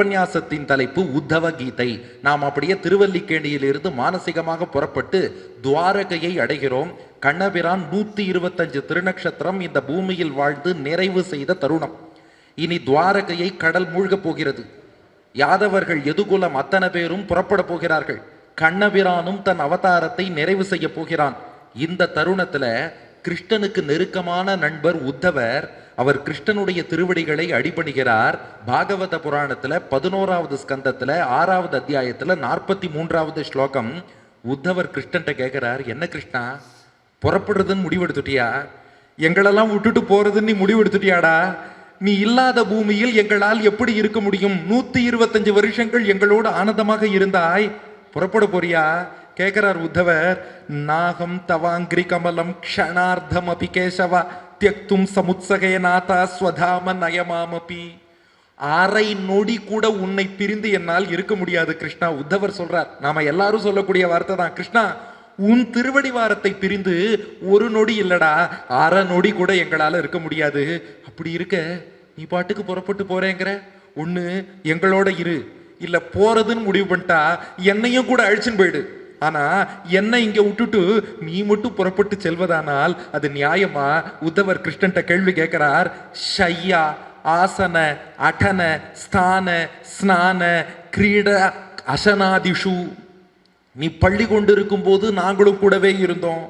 உபன்யாசத்தின் தலைப்பு உத்தவ கீதை. நாம் அப்படியே திருவல்லிக்கேணியிலிருந்து மானசீகமாக புறப்பட்டு துவாரகையை அடைகிறோம். கண்ணபிரான் 125 திருநக்ஷத்திரம் இந்த பூமியில் வாழ்ந்து நிறைவு செய்த தருணம். இனி துவாரகையை கடல் மூழ்கப் போகிறது. யாதவர்கள் எதுகுலம் அத்தனை பேரும் புறப்பட போகிறார்கள். கண்ணபிரானும் தன் அவதாரத்தை நிறைவு செய்ய போகிறான். இந்த தருணத்துல கிருஷ்ணனுக்கு நெருக்கமான நண்பர் உத்தவர், அவர் கிருஷ்ணனுடைய திருவடிகளை அடிபணிகிறார். பாகவத புராணத்துல 11வது ஸ்கந்தத்துல 6வது அத்தியாயத்துல 43வது ஸ்லோகம். உத்தவர் கிருஷ்ணன்ட்ட கேட்கிறார், என்ன கிருஷ்ணா, புறப்படுறதுன்னு முடிவெடுத்துட்டியா? எங்களெல்லாம் விட்டுட்டு போறதுன்னு நீ முடிவெடுத்துட்டியாடா? நீ இல்லாத பூமியில் எங்களால் எப்படி இருக்க முடியும்? 125 வருஷங்கள் எங்களோடு ஆனந்தமாக இருந்தாய், புறப்பட போறியா? கேட்கிறார் உத்தவர். நாகம் தவாங்கிரி கமலம் க்ஷணார்த்தம் அபி கேசவா தியக்தும் சமுத்சகே நாதா ஸ்வதாம நயமாமபி. அரை நொடி கூட உன்னை பிரிந்து என்னால் இருக்க முடியாது கிருஷ்ணா. உத்தவர் சொல்றார், நாம எல்லாரும் சொல்லக்கூடிய வார்த்தை தான், கிருஷ்ணா உன் திருவடி வாரத்தை பிரிந்து ஒரு நொடி இல்லடா, அரை நொடி கூட எங்களால இருக்க முடியாது. அப்படி இருக்க நீ பாட்டுக்கு புறப்பட்டு போறேங்கிற, ஒண்ணு எங்களோட இரு, இல்ல போறதுன்னு முடிவு பண்ணிட்டா என்னையும் கூட அழிச்சுன்னு போயிடு. ஆனா என்னை இங்க விட்டுட்டு நீ மட்டும் புறப்பட்டு செல்வதானால் அது நியாயமா? உத்தவர் கிருஷ்ணன்ட்ட கேள்வி கேட்கிறார். ஷய்யா ஆசன அடன ஸ்தான ஸ்நான கிரீட அசனாதிஷு. நீ பள்ளி கொண்டிருக்கும் போது நாங்களும் கூடவே இருந்தோம்.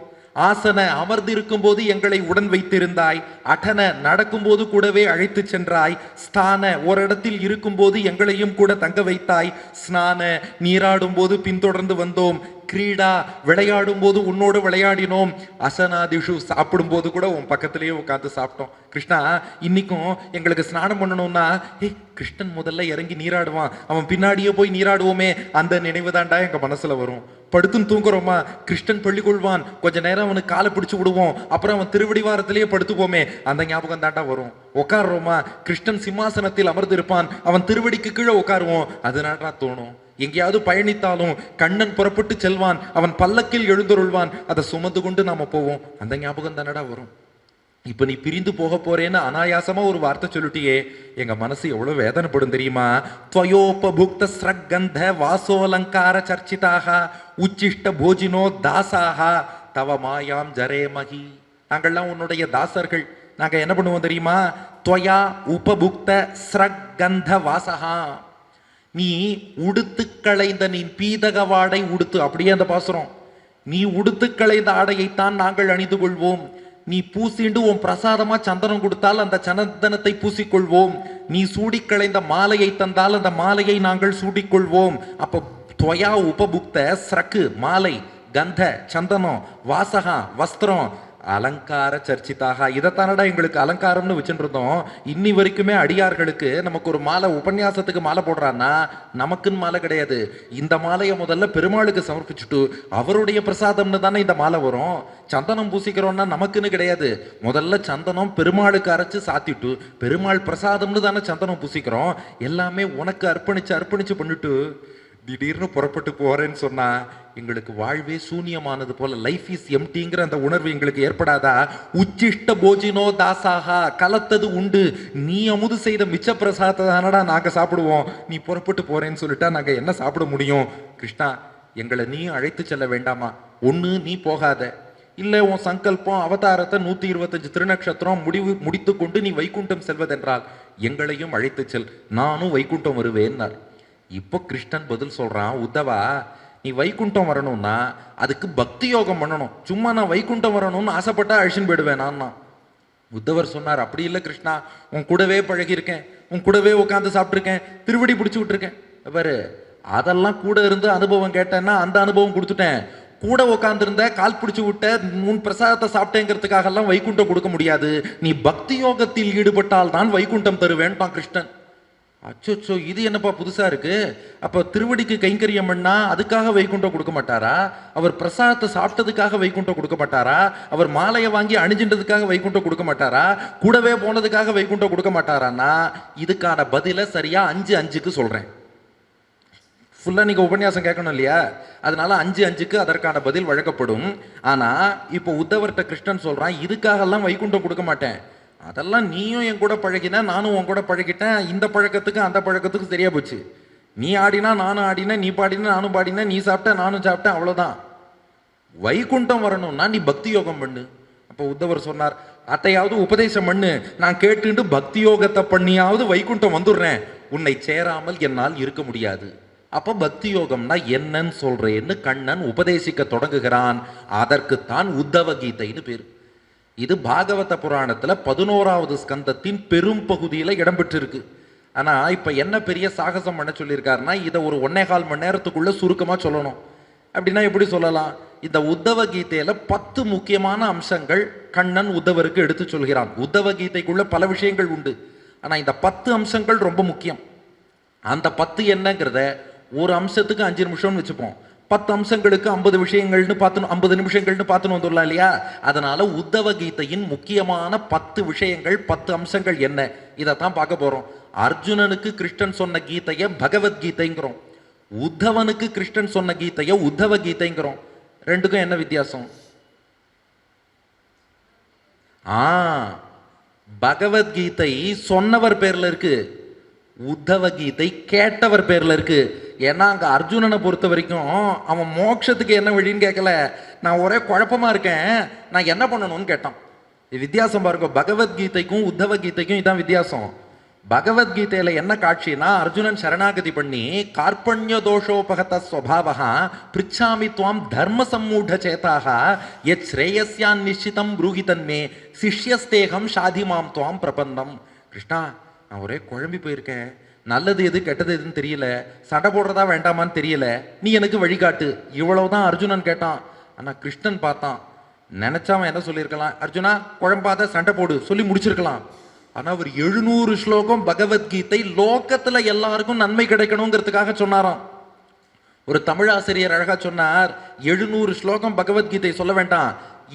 ஆசன அமர்ந்து இருக்கும் போது எங்களை உடன் வைத்திருந்தாய். அடன நடக்கும் போது கூடவே அழைத்து சென்றாய். ஸ்தான ஒரு இடத்தில் இருக்கும் போது எங்களையும் கூட தங்க வைத்தாய். ஸ்நான நீராடும் போது பின்தொடர்ந்து வந்தோம். கிரீடா விளையாடும் போது உன்னோடு விளையாடினோம். அசனாதிஷு சாப்பிடும் போது கூட உன் பக்கத்திலேயே உட்காந்து சாப்பிட்டோம். கிருஷ்ணா இன்னைக்கும் எங்களுக்கு ஸ்நானம் பண்ணணும்னா கிருஷ்ணன் முதல்ல இறங்கி நீராடுவான், அவன் பின்னாடியே போய் நீராடுவோமே, அந்த நினைவு தாண்டா எங்க மனசுல வரும். படுத்துன்னு தூங்குறோமா, கிருஷ்ணன் பள்ளி கொள்வான், கொஞ்ச நேரம் அவனுக்கு காலை பிடிச்சு விடுவோம், அப்புறம் அவன் திருவடி வாரத்திலேயே படுத்துப்போமே, அந்த ஞாபகம் தாண்டா வரும். உட்காடுறோமா, கிருஷ்ணன் சிம்மாசனத்தில் அமர்ந்து இருப்பான், அவன் திருவடிக்கு கீழே உட்காருவோம், அதனால தோணும். எங்கேயாவது பயணித்தாலும் கண்ணன் புறப்பட்டு செல்வான், அவன் பல்லக்கில் எழுந்தருள்வான், அதை சுமந்து கொண்டு நாம போவோம், அந்த ஞாபகம் தானடா வரும். இப்ப நீ பிரிந்து போக போறேன்னு அனாயாசமா ஒரு வார்த்தை சொல்லிட்டியே, எங்க மனசு எவ்வளவு வேதனைப்படும் தெரியுமா? துவயோபபுக்த ஸ்ரக்கந்த வாசோலங்கார சர்ச்சிதாக உச்சிஷ்ட போஜினோ தாசாக தவ மாயாம் ஜரேமகி. நாங்கள்லாம் உன்னுடைய தாசர்கள். நாங்க என்ன பண்ணுவோம் தெரியுமா? துவயா உபபுக்த ஸ்ரக்கந்த வாசகா. நீ உடுத்து களைந்த நீ பீதக வாடை உடுத்து, அப்படியே அந்த பாசுரம். நீ உடுத்து களைந்த ஆடையைத்தான் நாங்கள் அணிந்து கொள்வோம். நீ பூசிண்டு உன் பிரசாதமா சந்தனம் கொடுத்தால் அந்த சந்தனத்தை பூசிக்கொள்வோம். நீ சூடி களைந்த மாலையை தந்தால் அந்த மாலையை நாங்கள் சூடிக்கொள்வோம். அப்ப துவயா உபபுக்த ஸ்ரக்கு மாலை, கந்த சந்தனம், வாசகா வஸ்திரம், அலங்கார சர்ச்சிதாக, இதைத்தானடா எங்களுக்கு அலங்காரம்னு வச்சுட்டு இருந்தோம். இன்னி வரைக்குமே அடியார்களுக்கு நமக்கு ஒரு மாலை, உபன்யாசத்துக்கு மாலை போடுறான்னா நமக்குன்னு மாலை கிடையாது. இந்த மாலையை முதல்ல பெருமாளுக்கு சமர்ப்பிச்சுட்டு அவருடைய பிரசாதம்னு தானே இந்த மாலை வரும். சந்தனம் பூசிக்கிறோம்னா நமக்குன்னு கிடையாது. முதல்ல சந்தனம் பெருமாளுக்கு அரைச்சு சாத்திட்டு பெருமாள் பிரசாதம்னு தானே சந்தனம் பூசிக்கிறோம். எல்லாமே உனக்கு அர்ப்பணிச்சு அர்ப்பணிச்சு பண்ணிட்டு திடீர்னு புறப்பட்டு போறேன்னு சொன்னா எங்களுக்கு வாழ்வே சூன்யமானது போல, லைஃப் இஸ் எம்டிங்கிற அந்த உணர்வு எங்களுக்கு ஏற்படாதா? உச்சிஷ்ட போஜினோ தாசாகா, கலத்தது உண்டு, நீ அமுது செய்த மிச்ச பிரசாதத்தை தானடா நாங்க சாப்பிடுவோம். நீ புறப்பட்டு போறேன்னு சொல்லிட்டா நாங்க என்ன சாப்பிட முடியும்? கிருஷ்ணா எங்களை நீ அழைத்து செல்ல வேண்டாமா? ஒண்ணு நீ போகாத, இல்ல உன் சங்கல்பம் அவதாரத்தை 125 திருநக்ஷத்திரம் முடித்து கொண்டு நீ வைகுண்டம் செல்வதென்றால் எங்களையும் அழைத்து செல், நானும் வைகுண்டம் வருவேன்னார். இப்போ கிருஷ்ணன் பதில் சொல்றான், உத்தவா நீ வைகுண்டம் வரணும்னா அதுக்கு பக்தி யோகம் பண்ணணும். சும்மா நான் வைகுண்டம் வரணும்னு ஆசைப்பட்டா அழிச்சுன்னு போயிடுவேன் நான். உத்தவர் சொன்னார், அப்படி இல்லை கிருஷ்ணா, உன் கூடவே பழகியிருக்கேன், உன் கூடவே உட்காந்து சாப்பிட்ருக்கேன், திருவடி பிடிச்சி விட்டுருக்கேன் பாரு, அதெல்லாம் கூட இருந்து அனுபவம் கேட்டேன்னா அந்த அனுபவம் கொடுத்துட்டேன். கூட உட்காந்துருந்த கால் பிடிச்சி விட்ட உன் பிரசாதத்தை சாப்பிட்டேங்கிறதுக்காக எல்லாம் வைகுண்டம் கொடுக்க முடியாது. நீ பக்தி யோகத்தில் ஈடுபட்டால் தான் வைகுண்டம் தருவேன்பான் கிருஷ்ணன். அச்சோ, இது என்னப்பா புதுசா இருக்கு? அப்ப திருவடிக்கு கைங்கரியம் பண்ணா அதுக்காக வைகுண்டம் கொடுக்க மாட்டாரா? அவர் பிரசாதத்தை சாப்பிட்டதுக்காக வைகுண்டம் கொடுக்க மாட்டாரா? அவர் மாலையை வாங்கி அணிஞ்சின்றதுக்காக வைகுண்டம் கொடுக்க மாட்டாரா? கூடவே போனதுக்காக வைகுண்டம் கொடுக்க மாட்டாரான்னா இதுக்கான பதில சரியா 5-5க்கு சொல்றேன். ஃபுல்லா நீங்க உபன்யாசம் கேட்கணும் இல்லையா? அதனால 5-5க்கு அதற்கான பதில் வழங்கப்படும். ஆனா இப்போ உத்தவர்கிட்ட கிருஷ்ணன் சொல்றான், இதுக்காக எல்லாம் வைகுண்டம் கொடுக்க மாட்டேன். அதெல்லாம் நீயும் என் கூட பழகின, நானும் உன் கூட பழகிட்டேன். இந்த பழக்கத்துக்கு அந்த பழக்கத்துக்கு சரியா போச்சு. நீ ஆடினா நானும் ஆடினேன், நீ பாடினா நானும் பாடினேன், நீ சாப்பிட்ட நானும் சாப்பிட்டேன், அவ்வளோதான். வைகுண்டம் வரணும்னா நீ பக்தி யோகம் பண்ணு. அப்போ உத்தவர் சொன்னார், அத்தையாவது உபதேசம் பண்ணு, நான் கேட்டுண்டு பக்தி யோகத்தை பண்ணியாவது வைகுண்டம் வந்துடுறேன், உன்னை சேராமல் என்னால் இருக்க முடியாது. அப்ப பக்தி யோகம்னா என்னன்னு சொல்றேன்னு கண்ணன் உபதேசிக்க தொடங்குகிறான். அதற்குத்தான் உத்தவ கீதைன்னு பேரு. இது பாகவத புராணத்துல 11வது ஸ்கந்தத்தின் பெரும் பகுதியில இடம்பெற்றிருக்கு. ஆனா இப்ப என்ன பெரிய சாகசம் பண்ண சொல்லியிருக்காருன்னா, இதை ஒரு 1.25 மணி நேரத்துக்குள்ள சுருக்கமா சொல்லணும். அப்படின்னா எப்படி சொல்லலாம்? இந்த உத்தவ கீதையில 10 முக்கியமான அம்சங்கள் கண்ணன் உத்தவருக்கு எடுத்து சொல்கிறான். உத்தவ கீதைக்குள்ள பல விஷயங்கள் உண்டு, ஆனா இந்த 10 அம்சங்கள் ரொம்ப முக்கியம். அந்த 10 என்னங்கிறத ஒரு அம்சத்துக்கு 5 நிமிஷம்னு வச்சுப்போம். 10 அம்சங்களுக்கு 50 விஷயங்கள்னு பார்த்து 50 நிமிஷங்கள்னு பார்த்துன்னு வந்துடலாம் இல்லையா? அதனால உத்தவ கீதையின் முக்கியமான 10 விஷயங்கள், 10 அம்சங்கள் என்ன, இதைத்தான் பார்க்க போறோம். அர்ஜுனனுக்கு கிருஷ்ணன் சொன்ன கீதைய பகவத்கீதைங்கிறோம், உத்தவனுக்கு கிருஷ்ணன் சொன்ன கீதைய உத்தவ கீதைங்கிறோம். ரெண்டுக்கும் என்ன வித்தியாசம்? பகவத்கீதை சொன்னவர் பேர்ல இருக்கு, உத்தவ கீதை கேட்டவர் பேர்ல இருக்கு. ஏன்னா அங்க அர்ஜுனனை பொறுத்த வரைக்கும் அவன் மோட்சத்துக்கு என்ன வழின்னு கேட்கல, நான் ஒரே குழப்பமா இருக்கேன், நான் என்ன பண்ணணும்னு கேட்டான். வித்தியாசம் பாருங்க, பகவத்கீதைக்கும் உத்தவ கீதைக்கும் இதான் வித்தியாசம். பகவத்கீதையில என்ன காட்சினா, அர்ஜுனன் சரணாகதி பண்ணி கார்பண்ய தோஷோபகத ஸ்வபாவஹா பிரிச்சாமி துவாம் தர்ம சம்மூட சேதாக யத் ஸ்ரேயஸ்யான் நிச்சிதம் ப்ரூஹிதன்மே சிஷ்யஸ்தேகம் ஷாதிமாம் துவாம் பிரபந்தம். கிருஷ்ணா, நான் ஒரே குழம்பி போயிருக்கேன், நல்லது எது கெட்டது எதுன்னு தெரியல, சண்டை போடுறதா வேண்டாமான்னு தெரியல, நீ எனக்கு வழிகாட்டு. இவ்வளவுதான் அர்ஜுனன் கேட்டான். ஆனா கிருஷ்ணன் பார்த்தான், நினைச்சாம என்ன சொல்லியிருக்கலாம், அர்ஜுனா குழம்பாத சண்டை போடு சொல்லி முடிச்சிருக்கலாம். ஆனா அவர் 700 ஸ்லோகம் பகவத்கீதை லோகத்துல எல்லாருக்கும் நன்மை கிடைக்கணுங்கிறதுக்காக சொன்னாராம். ஒரு தமிழ் ஆசிரியர் அழகா சொன்னார், 700 ஸ்லோகம் பகவத்கீதை சொல்ல வேண்டாம்,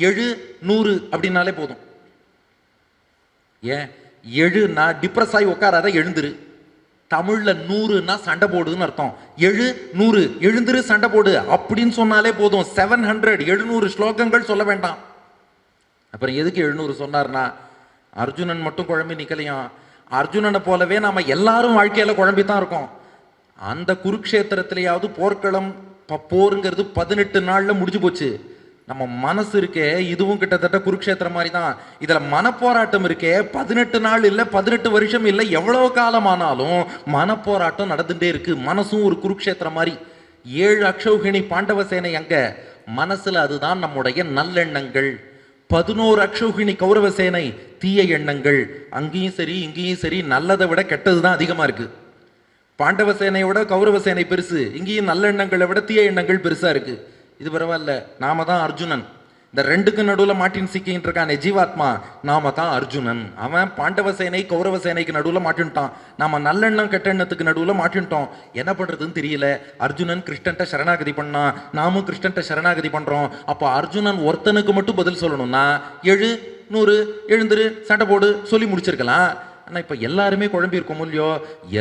700 அப்படின்னாலே போதும். ஏன் 7னா டிப்ரெஸ் ஆகி உட்காராத, எழுந்துரு. தமிழ்ல 100னா சண்டை போடுன்னு அர்த்தம். 700 எழுந்துரு சண்டை போடு அப்படின்னு சொன்னாலே போதும். 700 700 ஸ்லோகங்கள் சொல்ல வேண்டாம். அப்புறம் எதுக்கு 700 சொன்னார்னா, அர்ஜுனன் மட்டும் குழம்பி நிக்கலையாம், அர்ஜுனனை போலவே நாம எல்லாரும் வாழ்க்கையில குழம்பித்தான் இருக்கோம். அந்த குருக்ஷேத்திரத்திலேயாவது போர்க்களம் போருங்கிறது 18 நாள்ல முடிஞ்சு போச்சு. நம்ம மனசு இருக்கே, இதுவும் கிட்டத்தட்ட குருக்ஷேத்திரம் மாதிரி தான். இதுல மனப்போராட்டம் இருக்கே, 18 நாள் இல்லை, 18 வருஷம் இல்லை, எவ்வளவு காலம் ஆனாலும் மனப்போராட்டம் நடந்துட்டே இருக்கு. மனசும் ஒரு குருக்ஷேத்திரம் மாதிரி. 7 அக்ஷௌகிணி பாண்டவ சேனை அங்க மனசுல, அதுதான் நம்முடைய நல்லெண்ணங்கள். 11 அக்ஷௌகிணி கௌரவ சேனை தீய எண்ணங்கள். அங்கேயும் சரி இங்கேயும் சரி நல்லதை விட கெட்டதுதான் அதிகமா இருக்கு. பாண்டவ சேனையோட கௌரவ சேனை பெருசு, இங்கேயும் நல்லெண்ணங்களை விட தீய எண்ணங்கள் பெருசா இருக்கு. இது பரவாயில்ல, நாம தான் அர்ஜுனன். இந்த ரெண்டுக்கு நடுவில் மாட்டின் சிக்கின்னு இருக்கானே ஜீவாத்மா, நாம தான் அர்ஜுனன். அவன் பாண்டவ சேனை கௌரவ சேனைக்கு நடுவில் மாட்டின்ட்டான், நாம நல்லெண்ணம் கெட்டெண்ணத்துக்கு நடுவில் மாட்டின்ட்டோம். என்ன பண்றதுன்னு தெரியல. அர்ஜுனன் கிருஷ்ணன்ட்ட சரணாகதி பண்ணான், நாமும் கிருஷ்ணன்ட்ட சரணாகதி பண்றோம். அப்போ அர்ஜுனன் ஒருத்தனுக்கு மட்டும் பதில் சொல்லணும்னா 700 எழுந்துரு சண்டை போடு சொல்லி முடிச்சிருக்கலாம். ஆனால் இப்போ எல்லாருமே குழம்பி இருக்கோம் இல்லையோ,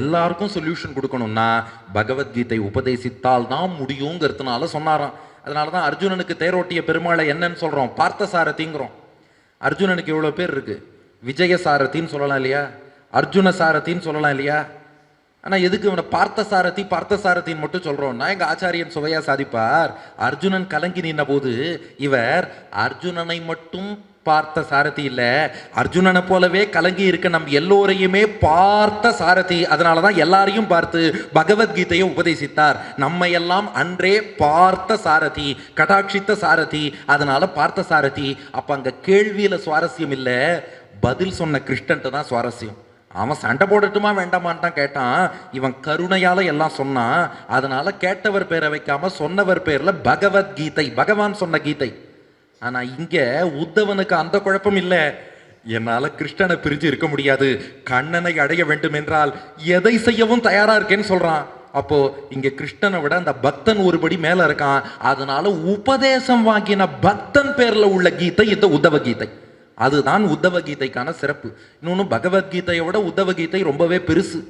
எல்லாருக்கும் சொல்யூஷன் கொடுக்கணும்னா பகவத்கீதை உபதேசித்தால் தான் முடியுங்கிறதுனால சொன்னாராம். அதனால தான் அர்ஜுனனுக்கு தேரோட்டிய பெருமாளை என்னன்னு சொல்கிறோம், பார்த்த சாரதிங்கிறோம். அர்ஜுனனுக்கு எவ்வளோ பேர் இருக்கு, விஜய சாரதின்னு சொல்லலாம் இல்லையா, அர்ஜுன சாரதின்னு சொல்லலாம் இல்லையா. ஆனால் எதுக்கு இவனை பார்த்த சாரதி பார்த்த சாரதின்னு மட்டும் சொல்கிறோம்னா, எங்கள் ஆச்சாரியன் சுவையா சாதிப்பார், அர்ஜுனன் கலங்கி நின்ற போது இவர் அர்ஜுனனை மட்டும் பார்த்த சாரதி இல்ல, அர்ஜுனனை போலவே கலங்கி இருக்க நம் எல்லோரையுமே பார்த்த சாரதி. அதனாலதான் எல்லாரையும் பார்த்து பகவத்கீதையை உபதேசித்தார். நம்ம எல்லாம் அன்றே பார்த்த சாரதி, கடாட்சித்த சாரதி, அதனால பார்த்த சாரதி. அப்ப அங்க கேள்வியில சுவாரஸ்யம் இல்ல, பதில் சொன்ன கிருஷ்ணன்ட்டு தான் சுவாரஸ்யம். அவன் சண்டை போடட்டுமா வேண்டாமான்னு தான் கேட்டான், இவன் கருணையால எல்லாம் சொன்னான். அதனால கேட்டவர் பேரை வைக்காம சொன்னவர் பேர்ல பகவத்கீதை, பகவான் சொன்ன கீதை. ஆனா இங்க உத்தவனுக்கு அந்த குழப்பம் இல்லை, என்னால கிருஷ்ணனை பிரிஞ்சு இருக்க முடியாது, கண்ணனை அடைய வேண்டும் என்றால் எதை செய்யவும் தயாரா இருக்கேன்னு சொல்றான். அப்போ இங்க கிருஷ்ணனை விட அந்த பக்தன் ஒருபடி மேல இருக்கான். அதனால உபதேசம் வாங்கின பக்தன் பேர்ல உள்ள கீதை இந்த உத்தவ கீதை. அதுதான் உத்தவ கீதைக்கான சிறப்பு. இன்னொன்னு, பகவத்கீதையை விட உத்தவ கீதை ரொம்பவே பெருசு.